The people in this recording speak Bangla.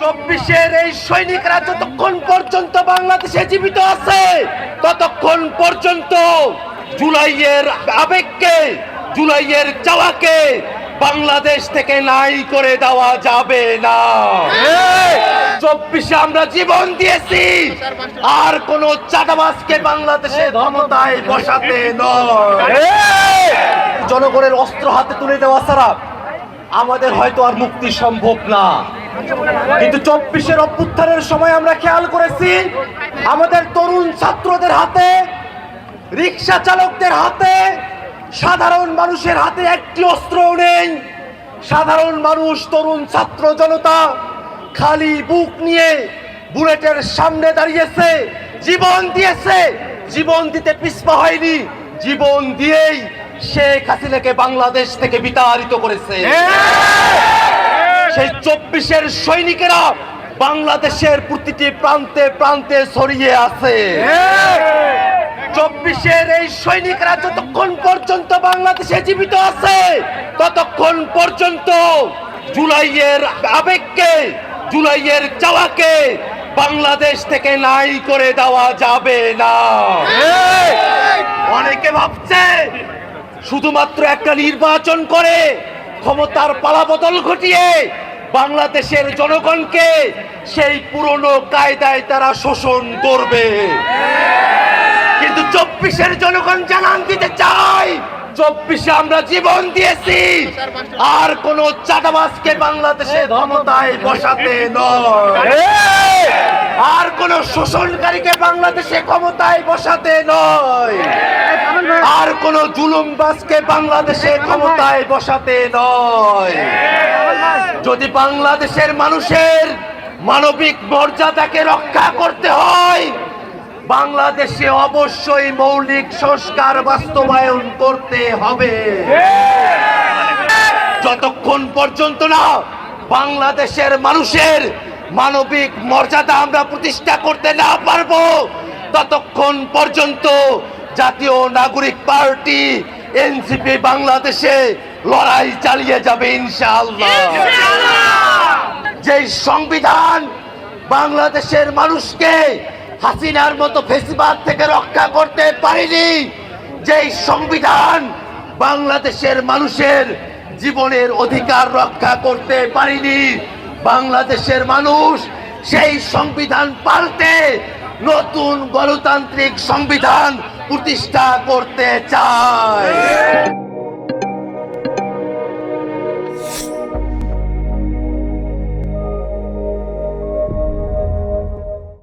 24-এর এই সৈনিকরা যতক্ষণ পর্যন্ত বাংলাদেশে জীবিত আছে ততক্ষণ পর্যন্ত জুলাইয়ের আবেগকে, জুলাইয়ের চাওয়াকে বাংলাদেশ থেকে নাই করে দেওয়া যাবে না। 24-এ আমরা জীবন দিয়েছি, আর কোন চাঁদাবাজকে বাংলাদেশে ক্ষমতায় বসাতে নয়। জনগণের অস্ত্র হাতে তুলে দেওয়া ছাড়া আমাদের হয়তো আর মুক্তি সম্ভব না। কিন্তু 24-এর অভ্যুত্থানের সময় আমরা খেয়াল করেছি আমাদের তরুণ ছাত্রদের হাতে, রিক্সা চালকদের হাতে, সাধারণ মানুষের হাতে একটি অস্ত্র নেই। সাধারণ মানুষ, তরুণ ছাত্র জনতা খালি বুক নিয়ে বুলেটের সামনে দাঁড়িয়েছে, জীবন দিয়েছে, জীবন দিতে পিছপা হয়নি, জীবন দিয়েই শেখ হাসিনাকে বাংলাদেশ থেকে বিতাড়িত করেছে। সেই 24-এর সৈনিকেরা বাংলাদেশের প্রতিটি প্রান্তে প্রান্তে ছড়িয়ে আছে। 24-এর এই সৈনিকরা যতক্ষণ পর্যন্ত বাংলাদেশে জীবিত আছে ততক্ষণ পর্যন্ত জুলাইয়ের আবেগকে, জুলাইয়ের চাওয়াকে বাংলাদেশ থেকে নাই করে দেওয়া যাবে না। অনেকে ভাবছে শুধুমাত্র একটা নির্বাচন করে ক্ষমতার পালাবদল ঘটিয়ে বাংলাদেশের জনগণকে সেই পুরনো কায়দায় তারা শোষণ করবে। কিন্তু 24-এর জনগণ জানান দিতে চাই, 24-এ আমরা জীবন দিয়েছি, আর কোন চাঁদাবাজকে বাংলাদেশে ক্ষমতায় বসাতে নয়, আর কোন শোষণকারীকে বাংলাদেশে ক্ষমতায় বসাতে নয়, আর কোন জুলুমবাজকে বাংলাদেশে ক্ষমতায় বসাতে নয়। যদি বাংলাদেশের মানুষের মানবিক মর্যাদাকে রক্ষা করতে হয়, বাংলাদেশে অবশ্যই মৌলিক সংস্কার বাস্তবায়ন করতে হবে। যতক্ষণ পর্যন্ত না বাংলাদেশের মানুষের মানবিক মর্যাদা আমরা প্রতিষ্ঠা করতে না পারবো ততক্ষণ পর্যন্ত জাতীয় নাগরিক পার্টি এনসিপি বাংলাদেশে লড়াই চালিয়ে যাবে ইনশাআল্লাহ। যে সংবিধান বাংলাদেশের মানুষকে হাসিনার মতো ফেসিবাদ থেকে রক্ষা করতে পারেনি, যেই সংবিধান বাংলাদেশের মানুষের জীবনের অধিকার রক্ষা করতে পারেনি, বাংলাদেশের মানুষ সেই সংবিধান পাল্টে নতুন গণতান্ত্রিক সংবিধান প্রতিষ্ঠা করতে চায়।